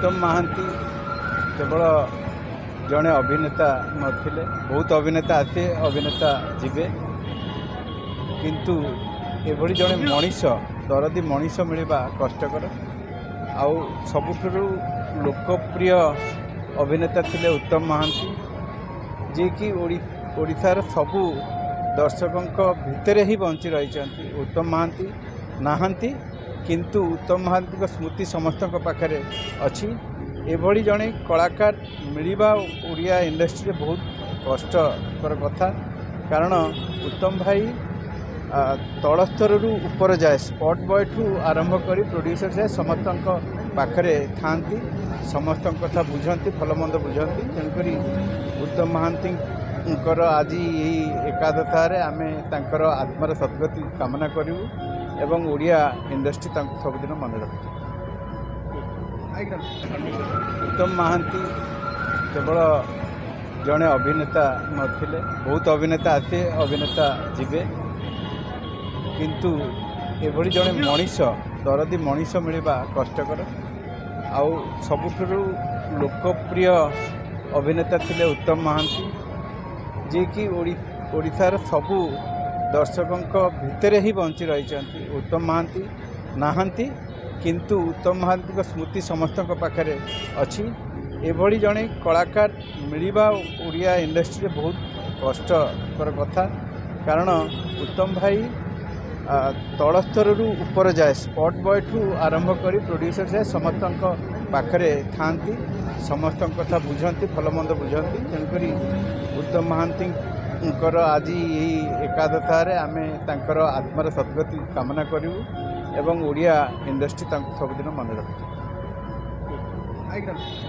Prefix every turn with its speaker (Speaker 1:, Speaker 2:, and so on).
Speaker 1: उत्तम महांती केवल जड़े अभिनेता नथिले, बहुत अभिनेता आसे अभिनेता जीवे, किंतु एभली जड़े मनीष दरदी मनीष मिलवा कष्टकर। आउ सबुठु लोकप्रिय अभिनेता थिले उत्तम महांती, जे कि ओडिशार सबु दर्शकों भितर ही बंची रही। उत्तम महांती नाहांती, किंतु उत्तम महांती स्मृति समस्त पाखे अच्छी। एभली जड़े कलाकार मिलवा ओडिया इंडस्ट्री बहुत कष्टकर कथा, कारण उत्तम भाई तल स्तर ऊपर जाए, स्पॉट बॉय ठू आरंभ कर प्रोड्यूसर जाए समस्त पाखे था, समस्त कथा बुझती, भलमंद बुझती। तेणुक उत्तम महांती आज यही एकादशारे आम तर आत्मार सद्गति कामना करूँ एवं ओडिया इंडस्ट्री सबुदिन मन रखु। उत्तम महांती केवल जड़े अभिनेता नथिले, बहुत अभिनेता आसे अभिनेता जीवे, किंतु एभली जड़े मनीष दरदी मनीष मिलवा कष्टकर। आउ सबुठु लोकप्रिय अभिनेता थिले उत्तम महांती, जे कि ओडिशार सबु दर्शकों भितर ही बंची रही। उत्तम महांती नाहांती, किंतु उत्तम महांती स्मृति समस्त पाखे अच्छी। एभली जड़े कलाकार मिलवा ओडिया इंडस्ट्री बहुत कष्टकर कथा, कारण उत्तम भाई तल स्तर ऊपर जाए, स्पॉट बॉय ठू आरंभ कर प्रोड्यूसर जाए समस्त पाखे था, समस्त कथा बुझती, भलमंद बुझती। तेणुक उत्तम महांती आज यही एकादशारे आम तर आत्मार सद्गति कामना करूँ एवं ओडिया इंडस्ट्री सबुदिन मन रखु।